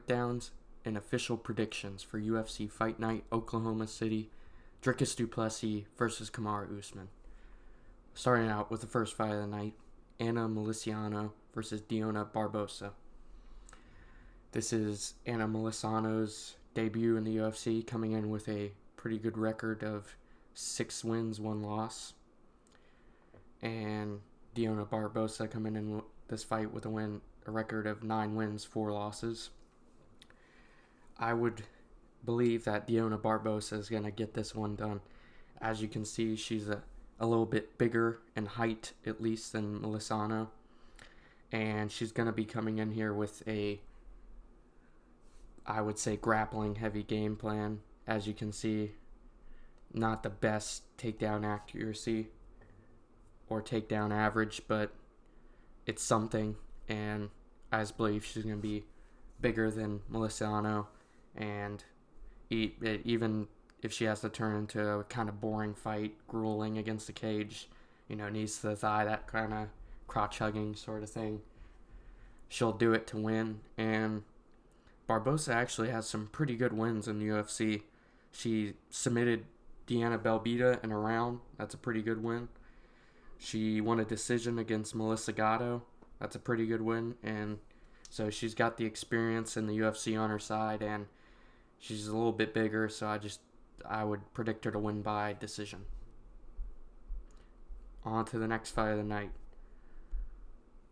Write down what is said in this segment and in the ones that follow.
breakdowns and official predictions for UFC Fight Night Oklahoma City, Dricus du Plessis versus Kamaru Usman. Starting out with the first fight of the night, Anna Miliciano versus Diona Barbosa. This is Anna Miliciano's debut in the UFC, coming in with a pretty good record of 6 wins, 1 loss. And Diona Barbosa coming in this fight with a record of 9 wins, 4 losses. I would believe that Diona Barbosa is going to get this one done. As you can see, she's a little bit bigger in height, at least, than Miliciano. And she's going to be coming in here with I would say, grappling heavy game plan. As you can see, not the best takedown accuracy or takedown average, but it's something. And I just believe she's going to be bigger than Miliciano. And even if she has to turn into a kind of boring fight, grueling against the cage, knees to the thigh, that kind of crotch-hugging sort of thing, she'll do it to win. And Barbosa actually has some pretty good wins in the UFC. She submitted Deanna Belbita in a round. That's a pretty good win. She won a decision against Melissa Gatto. That's a pretty good win. And so she's got the experience in the UFC on her side, and she's a little bit bigger, so I would predict her to win by decision. On to the next fight of the night.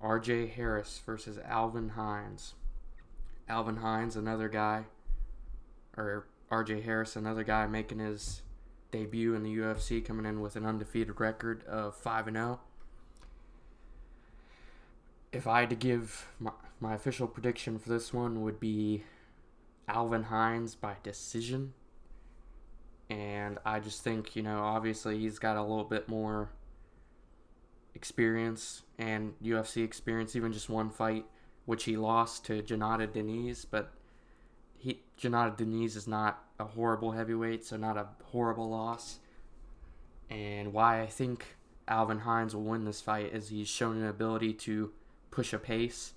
RJ Harris versus Alvin Hines. Alvin Hines, RJ Harris, another guy making his debut in the UFC, coming in with an undefeated record of 5-0. If I had to give my official prediction for this one, would be Alvin Hines by decision. And I just think, obviously he's got a little bit more experience and UFC experience, even just one fight, which he lost to Janata Deniz, but Janata Deniz is not a horrible heavyweight, so not a horrible loss. And why I think Alvin Hines will win this fight is he's shown an ability to push a pace,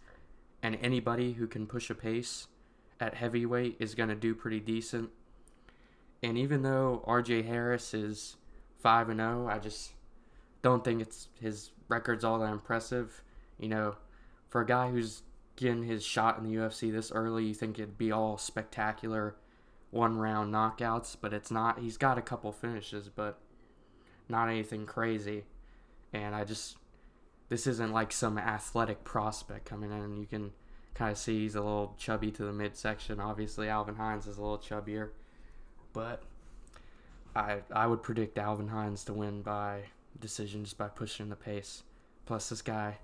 and anybody who can push a pace at heavyweight is going to do pretty decent. And even though RJ Harris is 5-0, I just don't think his record's all that impressive. For a guy who's getting his shot in the UFC this early, you think it'd be all spectacular one-round knockouts, but it's not. He's got a couple finishes, but not anything crazy. And this isn't like some athletic prospect coming in. You can kind of see he's a little chubby to the midsection. Obviously, Alvin Hines is a little chubbier. But I would predict Alvin Hines to win by decision, just by pushing the pace. Plus, this guy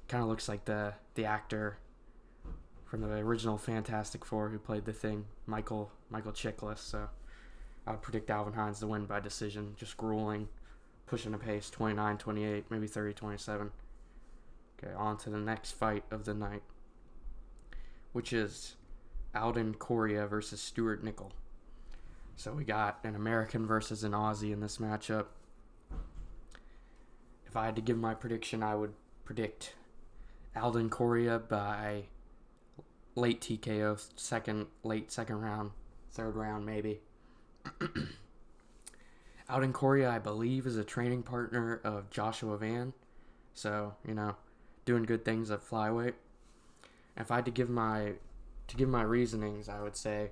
kind of looks like the actor from the original Fantastic Four who played the Thing, Michael Chiklis. So I would predict Alvin Hines to win by decision, just grueling, pushing the pace, 29-28, maybe 30-27. Okay, on to the next fight of the night, which is Alden Correa versus Stuart Nickel. So we got an American versus an Aussie in this matchup. If I had to give my prediction, I would predict Alden Correa by late TKO, late second round, third round maybe. Alden Correa, I believe, is a training partner of Joshua Van. So, doing good things at flyweight. If I had to give my reasonings, I would say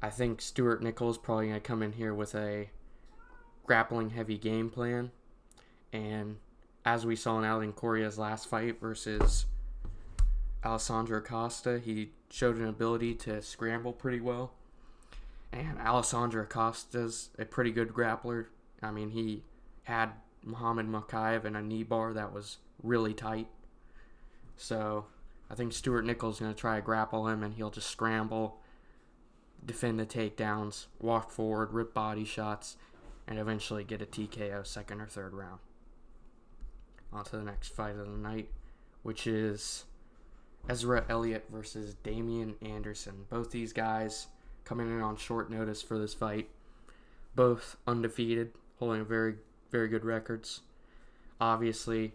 I think Stuart Nickel's probably going to come in here with a grappling heavy game plan. And as we saw in Alden Correa's last fight versus Alessandro Acosta, he showed an ability to scramble pretty well. And Alessandro Acosta's a pretty good grappler. I mean, he had Muhammad Mokaev in a knee bar that was really tight. So I think Stuart Nickel's going to try to grapple him, and he'll just scramble, defend the takedowns, walk forward, rip body shots, and eventually get a TKO second or third round. On to the next fight of the night, which is Ezra Elliott versus Damian Anderson. Both these guys coming in on short notice for this fight. Both undefeated, holding very, very good records. Obviously,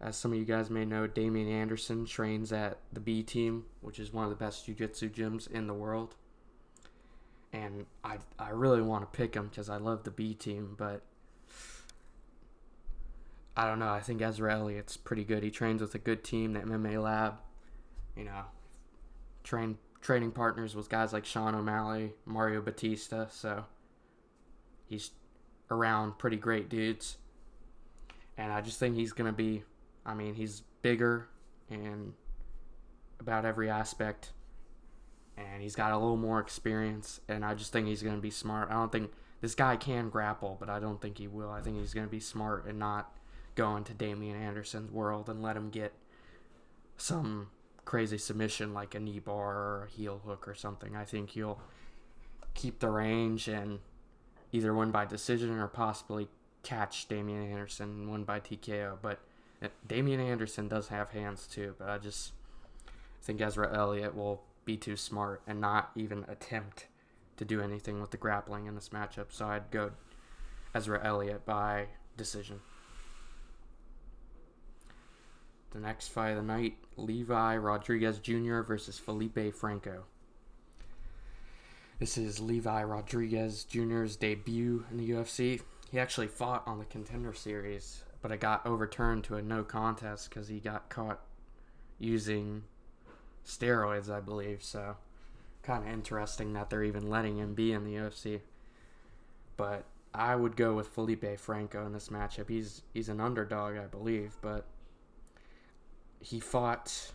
As some of you guys may know, Damian Anderson trains at the B team, which is one of the best jiu-jitsu gyms in the world. And I really want to pick him because I love the B team, but I don't know. I think Ezra Elliott's pretty good. He trains with a good team, the MMA Lab. You know, training partners with guys like Sean O'Malley, Mario Batista, so he's around pretty great dudes. And I just think he's going to be, he's bigger in about every aspect, and he's got a little more experience, and I just think he's going to be smart. I don't think this guy can grapple, but I don't think he will. I think he's going to be smart and not go into Damian Anderson's world and let him get some crazy submission like a knee bar or a heel hook or something. I think he'll keep the range and either win by decision or possibly catch Damian Anderson and win by TKO. But Damian Anderson does have hands too, but I just think Ezra Elliott will be too smart and not even attempt to do anything with the grappling in this matchup. So I'd go Ezra Elliott by decision. The next fight of the night, Levi Rodriguez Jr. versus Felipe Franco. This is Levi Rodriguez Jr.'s debut in the UFC. He actually fought on the Contender Series, but it got overturned to a no contest because he got caught using steroids, I believe. So, kind of interesting that they're even letting him be in the UFC. But I would go with Felipe Franco in this matchup. He's an underdog, I believe, but he fought...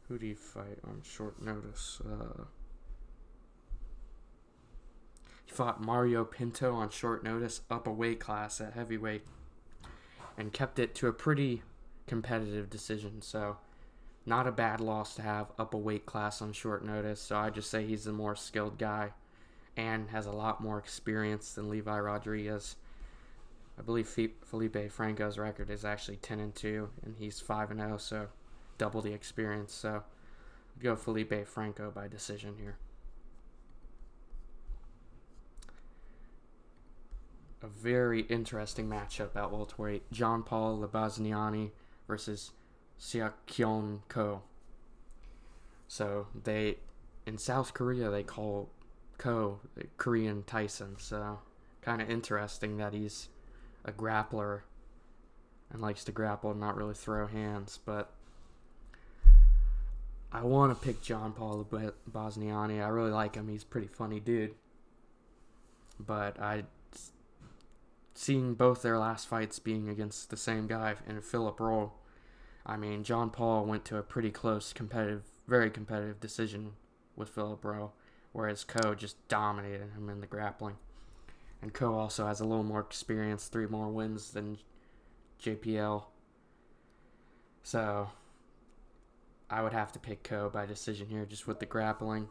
Who did he fight on short notice? He fought Mario Pinto on short notice, up a weight class at heavyweight, and kept it to a pretty competitive decision. So, not a bad loss to have, up a weight class on short notice. So I just say he's the more skilled guy and has a lot more experience than Levi Rodriguez. I believe Felipe Franco's record is actually 10-2, and he's 5-0, so double the experience. So I'd go Felipe Franco by decision here. A very interesting matchup at welterweight. John Paul Labazniani versus Seokyeon Ko. So in South Korea, they call Ko the Korean Tyson. So kind of interesting that he's a grappler and likes to grapple and not really throw hands. But I want to pick John Paul Labazniani. I really like him. He's a pretty funny dude. But seeing both their last fights being against the same guy and Philip Rowe, John Paul went to a pretty close, very competitive decision with Philip Rowe, whereas Ko just dominated him in the grappling. And Ko also has a little more experience, 3 more wins than JPL. So I would have to pick Ko by decision here, just with the grappling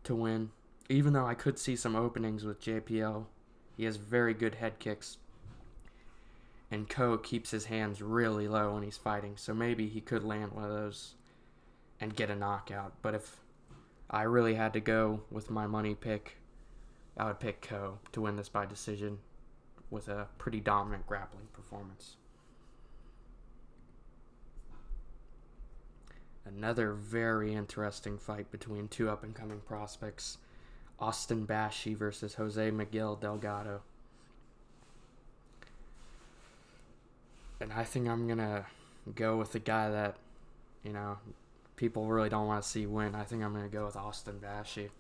to win. Even though I could see some openings with JPL, he has very good head kicks. And Ko keeps his hands really low when he's fighting, so maybe he could land one of those and get a knockout. But if I really had to go with my money pick, I would pick Ko to win this by decision with a pretty dominant grappling performance. Another very interesting fight between 2 up-and-coming prospects, Austin Bashi versus Jose Miguel Delgado. And I think I'm going to go with the guy that, people really don't want to see win. I think I'm going to go with Austin Bashi.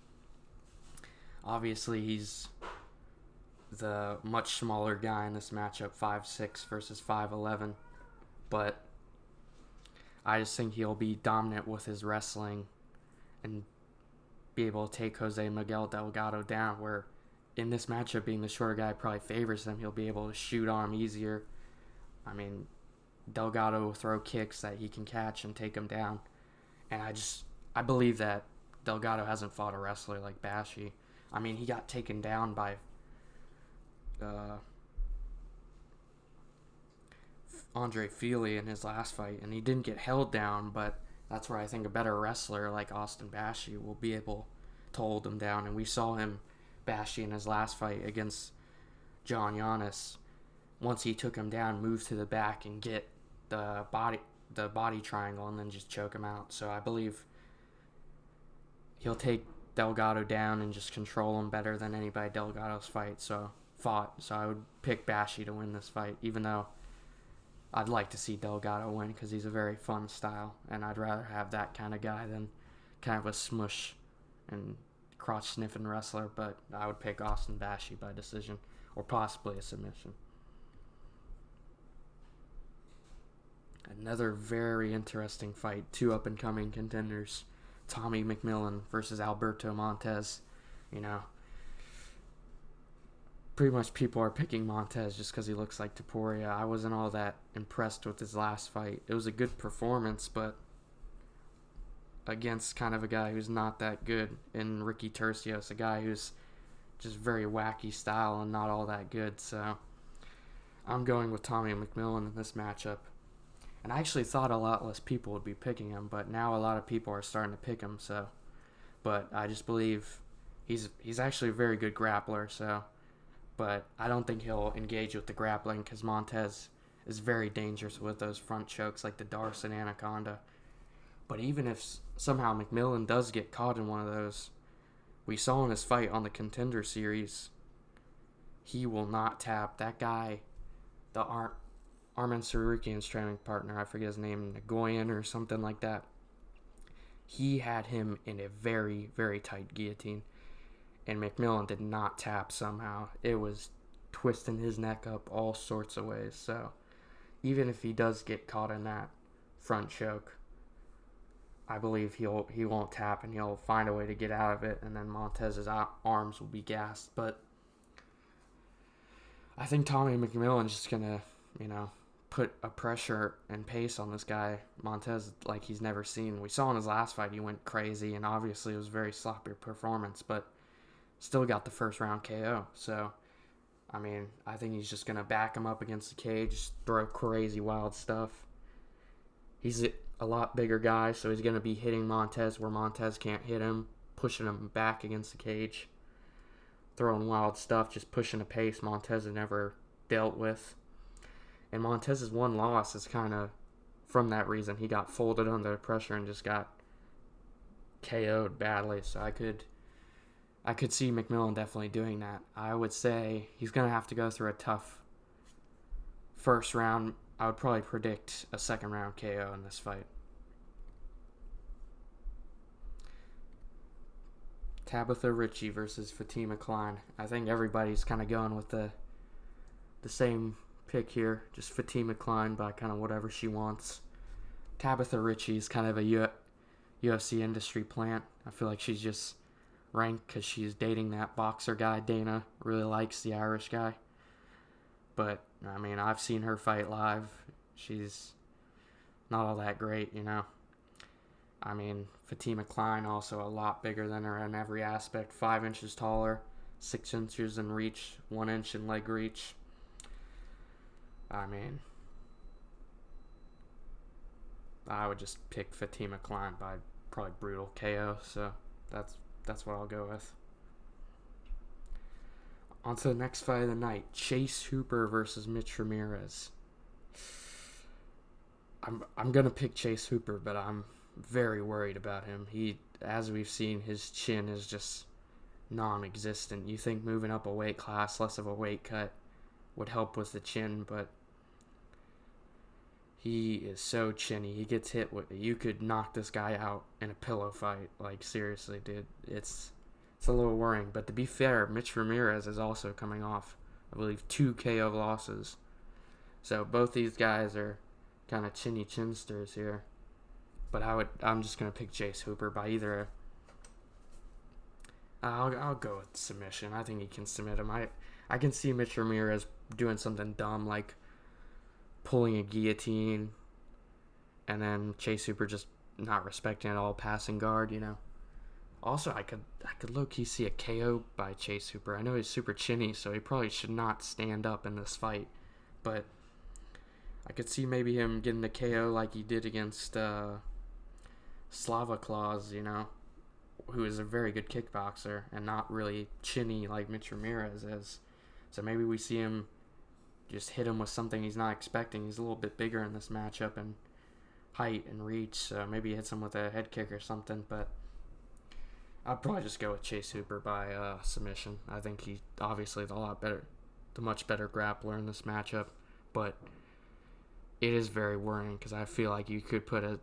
Obviously, he's the much smaller guy in this matchup, 5'6" versus 5'11". But I just think he'll be dominant with his wrestling and be able to take Jose Miguel Delgado down, where in this matchup, being the shorter guy probably favors him. He'll be able to shoot on him easier. Delgado will throw kicks that he can catch and take him down. And I believe that Delgado hasn't fought a wrestler like Bashi. He got taken down by Andre Fili in his last fight, and he didn't get held down, but that's where I think a better wrestler like Austin Bashi will be able to hold him down. And we saw him, Bashi, in his last fight against John Giannis, once he took him down, move to the back and get the body triangle and then just choke him out. So I believe he'll take Delgado down and just control him better than anybody Delgado's fought. So I would pick Bashi to win this fight, even though I'd like to see Delgado win because he's a very fun style, and I'd rather have that kind of guy than kind of a smush and crotch-sniffing wrestler. But I would pick Austin Bashi by decision or possibly a submission. Another very interesting fight. Two up-and-coming contenders. Tommy McMillan versus Alberto Montez. Pretty much people are picking Montez just because he looks like Topuria. I wasn't all that impressed with his last fight. It was a good performance, but against kind of a guy who's not that good in Ricky Tercios, a guy who's just very wacky style and not all that good. So I'm going with Tommy McMillan in this matchup. And I actually thought a lot less people would be picking him, but now a lot of people are starting to pick him. So, but I just believe he's actually a very good grappler. So, but I don't think he'll engage with the grappling because Montez is very dangerous with those front chokes like the Darson Anaconda. But even if somehow McMillan does get caught in one of those, we saw in his fight on the Contender Series, he will not tap. That guy, the Arman Sarukian's training partner, I forget his name, Nagoyan or something like that, he had him in a very, very tight guillotine. And McMillan did not tap somehow. It was twisting his neck up all sorts of ways. So even if he does get caught in that front choke, I believe he won't tap and he'll find a way to get out of it. And then Montez's arms will be gassed. But I think Tommy McMillan's just going to, put a pressure and pace on this guy, Montez, like he's never seen. We saw in his last fight he went crazy, and obviously it was a very sloppy performance, but still got the first round KO. So, I think he's just going to back him up against the cage, throw crazy wild stuff. He's a lot bigger guy, so he's going to be hitting Montez where Montez can't hit him, pushing him back against the cage, throwing wild stuff, just pushing a pace Montez has never dealt with. And Montez's one loss is kind of from that reason. He got folded under the pressure and just got KO'd badly. So I could see McMillan definitely doing that. I would say he's going to have to go through a tough first round. I would probably predict a second round KO in this fight. Tabitha Ritchie versus Fatima Klein. I think everybody's kind of going with the same pick here, just Fatima Klein by kind of whatever she wants. Tabitha Ritchie is kind of a UFC industry plant. I feel like she's just ranked because she's dating that boxer guy Dana really likes, the Irish guy. But I've seen her fight live. She's not all that great, Fatima Klein also a lot bigger than her in every aspect. 5 inches taller, 6 inches in reach, 1 inch in leg reach. I would just pick Fatima Klein by probably brutal KO, so that's what I'll go with. On to the next fight of the night, Chase Hooper versus Mitch Ramirez. I'm gonna pick Chase Hooper, but I'm very worried about him. As we've seen, his chin is just non-existent. You think moving up a weight class, less of a weight cut, would help with the chin, but he is so chinny. He gets hit with, you could knock this guy out in a pillow fight. Like, seriously, dude. It's a little worrying. But to be fair, Mitch Ramirez is also coming off, I believe, 2 KO losses. So both these guys are kind of chinny chinsters here. But I'm just going to pick Chase Hooper by either. I'll go with submission. I think he can submit him. I can see Mitch Ramirez doing something dumb like pulling a guillotine and then Chase Hooper just not respecting at all, passing guard, Also, I could low-key see a KO by Chase Hooper. I know he's super chinny, so he probably should not stand up in this fight. But I could see maybe him getting a KO like he did against Slava Claus, who is a very good kickboxer and not really chinny like Mitch Ramirez is. So maybe we see him just hit him with something he's not expecting. He's a little bit bigger in this matchup in height and reach, so maybe he hits him with a head kick or something, but I'd probably just go with Chase Hooper by submission. I think he obviously is the much better grappler in this matchup, but it is very worrying because I feel like you could put a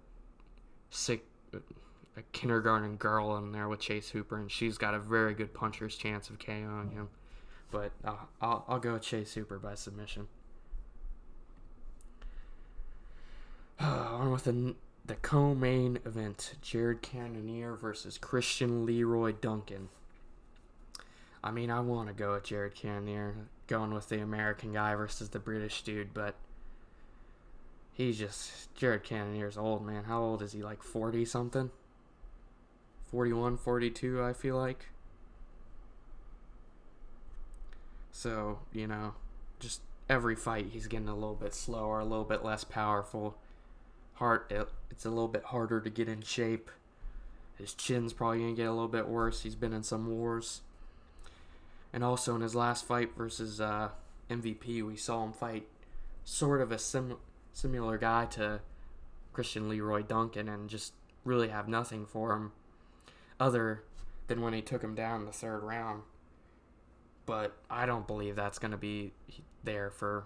kindergarten girl in there with Chase Hooper, and she's got a very good puncher's chance of KOing him. But I'll go with Chase Hooper by submission. On with the co-main event, Jared Cannonier versus Christian Leroy Duncan. I mean, I want to go with Jared Cannonier, going with the American guy versus the British dude, but Jared Cannonier's old, man. How old is he, like 40-something? 41, 42, I feel like. So, just every fight he's getting a little bit slower, a little bit less powerful. It's a little bit harder to get in shape. His chin's probably going to get a little bit worse. He's been in some wars. And also in his last fight versus MVP, we saw him fight sort of a similar guy to Christian Leroy Duncan and just really have nothing for him other than when he took him down in the third round. But I don't believe that's going to be there for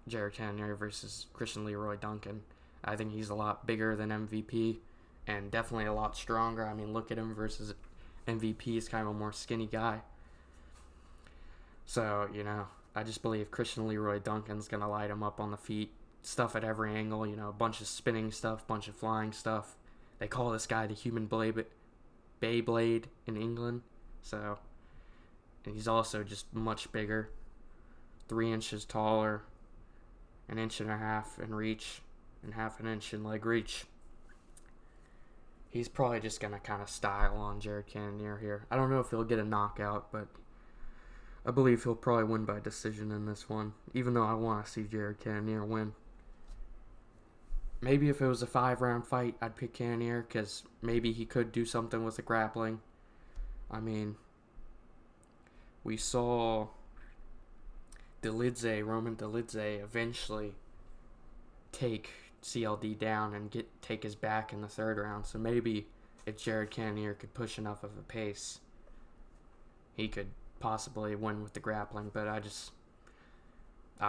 Jared Cannonier versus Christian Leroy Duncan. I think he's a lot bigger than MVP and definitely a lot stronger. I mean, look at him versus MVP. He's kind of a more skinny guy. So, I just believe Christian Leroy Duncan's going to light him up on the feet. Stuff at every angle, a bunch of spinning stuff, bunch of flying stuff. They call this guy the human Beyblade in England. So, and he's also just much bigger. 3 inches taller, 1.5 inches in reach, and 0.5 inch in leg reach. He's probably just going to kind of style on Jared Cannonier here. I don't know if he'll get a knockout, but I believe he'll probably win by decision in this one, even though I want to see Jared Cannonier win. Maybe if it was a 5-round fight, I'd pick Cannonier, because maybe he could do something with the grappling. I mean, we saw Roman Dolidze eventually take CLD down and take his back in the third round. So maybe if Jared Cannonier could push enough of a pace, he could possibly win with the grappling. But I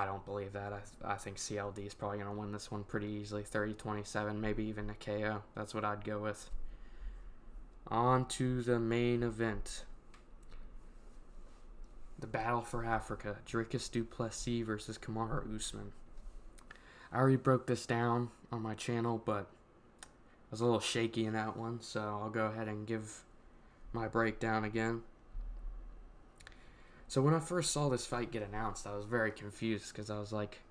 don't believe that. I think CLD is probably going to win this one pretty easily, 30-27, maybe even a KO. That's what I'd go with. On to the main event. The battle for Africa, Dricus du Plessis versus Kamaru Usman. I already broke this down on my channel, but I was a little shaky in that one, so I'll go ahead and give my breakdown again. So when I first saw this fight get announced, I was very confused because I was like,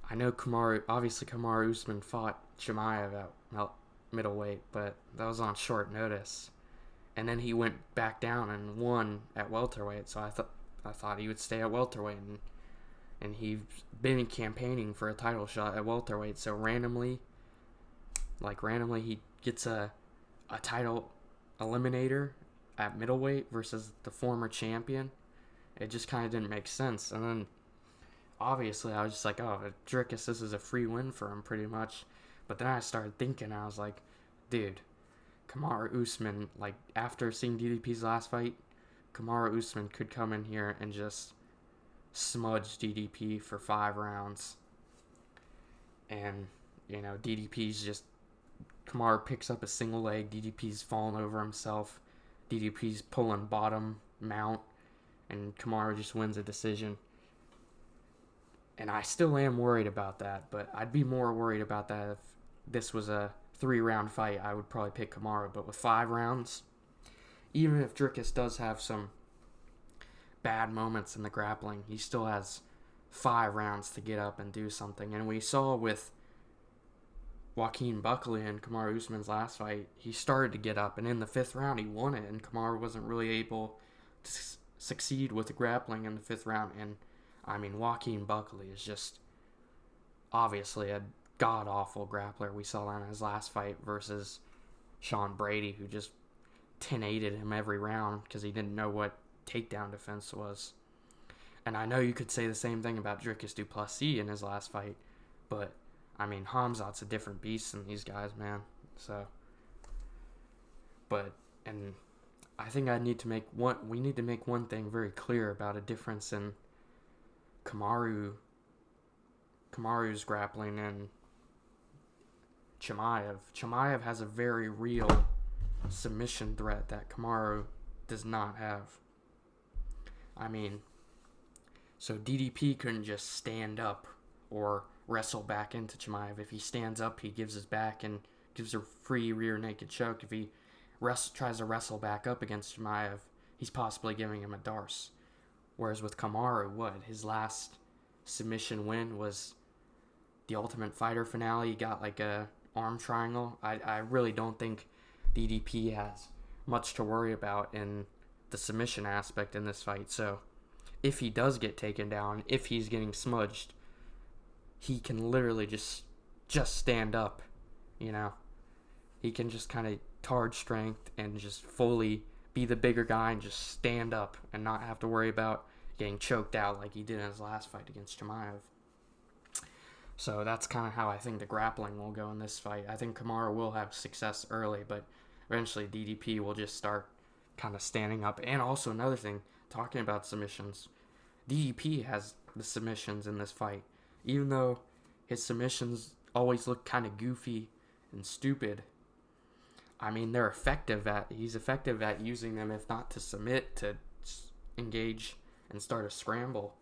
I know Kamaru Usman fought Chimaev at middleweight, but that was on short notice. And then he went back down and won at welterweight, so I thought he would stay at welterweight, and he's been campaigning for a title shot at welterweight. So randomly he gets a title eliminator at middleweight versus the former champion. It just kind of didn't make sense. And then obviously I was just like, oh, Dricus, this is a free win for him pretty much. But then I started thinking, I was like, dude, Kamaru Usman, like after seeing DDP's last fight, Kamaru Usman could come in here and just smudge DDP for 5 rounds. And, Kamaru picks up a single leg, DDP's falling over himself, DDP's pulling bottom mount, and Kamaru just wins a decision. And I still am worried about that, but I'd be more worried about that if this was a 3-round fight. I would probably pick Kamaru, but with 5 rounds, even if Dricus does have some bad moments in the grappling, he still has 5 rounds to get up and do something. And we saw with Joaquin Buckley in Kamaru Usman's last fight, he started to get up, and in the 5th round he won it, and Kamaru wasn't really able to succeed with the grappling in the 5th round. And I mean, Joaquin Buckley is just obviously a god-awful grappler. We saw that in his last fight versus Sean Brady, who just 10-8'd him every round because he didn't know what takedown defense was. And I know you could say the same thing about Dricus du Plessis in his last fight, but I mean, Hamzat's a different beast than these guys, man. So, but, and I think we need to make one thing very clear about a difference in Kamaru's grappling and Chimaev. Chimaev has a very real submission threat that Kamaru does not have. I mean, so DDP couldn't just stand up or wrestle back into Chimaev. If he stands up, he gives his back and gives a free rear naked choke. If he tries to wrestle back up against Chimaev, he's possibly giving him a Darce. Whereas with Kamaru, his last submission win was the Ultimate Fighter finale. He got like a arm triangle. I really don't think DDP has much to worry about in the submission aspect in this fight. So if he does get taken down, if he's getting smudged, he can literally just stand up, you know. He can just kind of target strength and just fully be the bigger guy and just stand up and not have to worry about getting choked out like he did in his last fight against Chimaev. So that's kind of how I think the grappling will go in this fight. I think Kamaru will have success early, but eventually DDP will just start kind of standing up. And also another thing, talking about submissions, DDP has the submissions in this fight. Even though his submissions always look kind of goofy and stupid, I mean, he's effective at using them, if not to submit, to engage and start a scramble.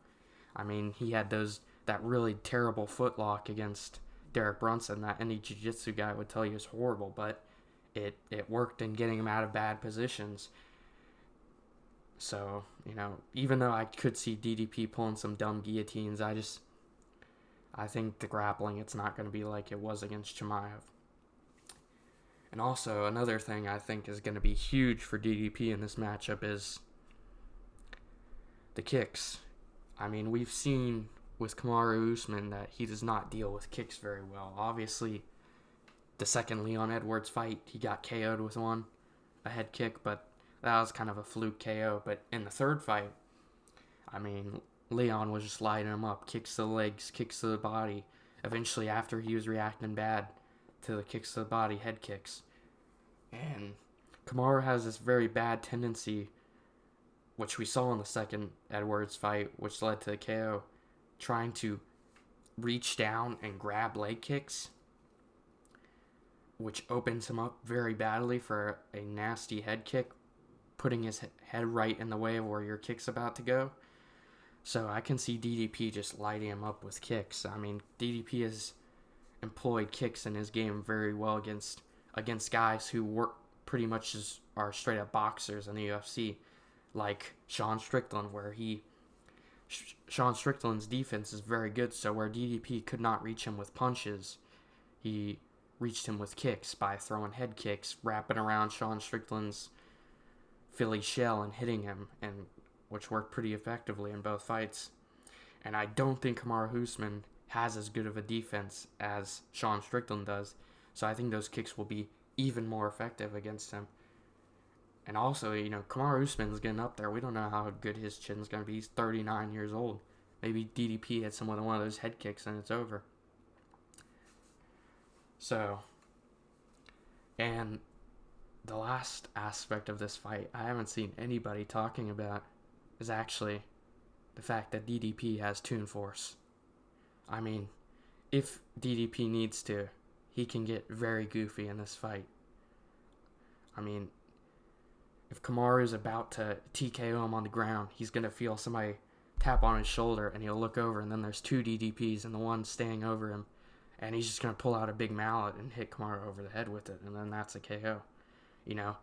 I mean, he had that really terrible footlock against Derek Brunson that any jiu-jitsu guy would tell you is horrible, but it worked in getting him out of bad positions. So, you know, even though I could see DDP pulling some dumb guillotines, I think the grappling, it's not going to be like it was against Chimaev. And also, another thing I think is going to be huge for DDP in this matchup is the kicks. I mean, we've seen with Kamaru Usman that he does not deal with kicks very well. Obviously, the second Leon Edwards fight, he got KO'd with a head kick, but that was kind of a fluke KO. But in the third fight, I mean, Leon was just lighting him up. Kicks to the legs, kicks to the body. Eventually, after he was reacting bad to the kicks to the body, head kicks. And Kamaru has this very bad tendency, which we saw in the second Edwards fight, which led to the KO, trying to reach down and grab leg kicks, which opens him up very badly for a nasty head kick, putting his head right in the way of where your kick's about to go. So I can see DDP just lighting him up with kicks. I mean, DDP has employed kicks in his game very well against guys who work pretty much are straight up boxers in the UFC, like Sean Strickland, where Sean Strickland's defense is very good, so where DDP could not reach him with punches, he reached him with kicks by throwing head kicks, wrapping around Sean Strickland's Philly shell and hitting him, and which worked pretty effectively in both fights. And I don't think Kamaru Usman has as good of a defense as Sean Strickland does, so I think those kicks will be even more effective against him. And also, you know, Kamaru Usman's getting up there. We don't know how good his chin's going to be. He's 39 years old. Maybe DDP hits him with one of those head kicks and it's over. So, and the last aspect of this fight I haven't seen anybody talking about is actually the fact that DDP has Toon Force. I mean, if DDP needs to, he can get very goofy in this fight. I mean, if Kamaru is about to TKO him on the ground, he's going to feel somebody tap on his shoulder, and he'll look over, and then there's two DDPs, and the one staying over him, and he's just going to pull out a big mallet and hit Kamaru over the head with it, and then that's a KO. You know,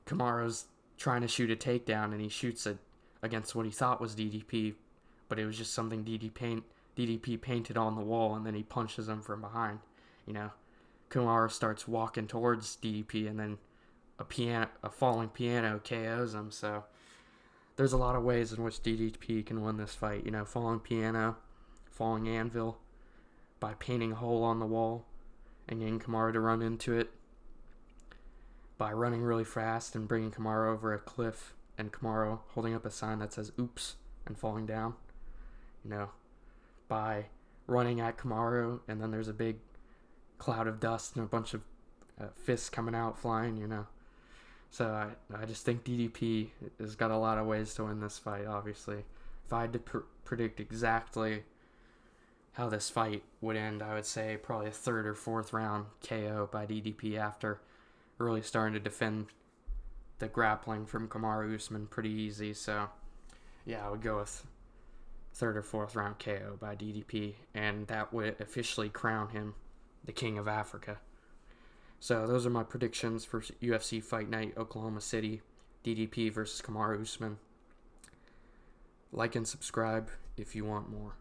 Kamaru's trying to shoot a takedown, and he shoots it against what he thought was DDP, but it was just something DDP painted on the wall, and then he punches him from behind. You know, Kamaru starts walking towards DDP, and then a falling piano KOs him. So there's a lot of ways in which DDP can win this fight. You know, falling piano, falling anvil, by painting a hole on the wall and getting Kamaru to run into it, by running really fast and bringing Kamaru over a cliff and Kamaru holding up a sign that says "Oops" and falling down, you know, by running at Kamaru, and then there's a big cloud of dust and a bunch of fists coming out flying, you know. So I just think DDP has got a lot of ways to win this fight, obviously. If I had to predict exactly how this fight would end, I would say probably a third or fourth round KO by DDP after really starting to defend the grappling from Kamaru Usman pretty easy. So, yeah, I would go with third or fourth round KO by DDP, and that would officially crown him the King of Africa. So those are my predictions for UFC Fight Night Oklahoma City, DDP versus Kamaru Usman. Like and subscribe if you want more.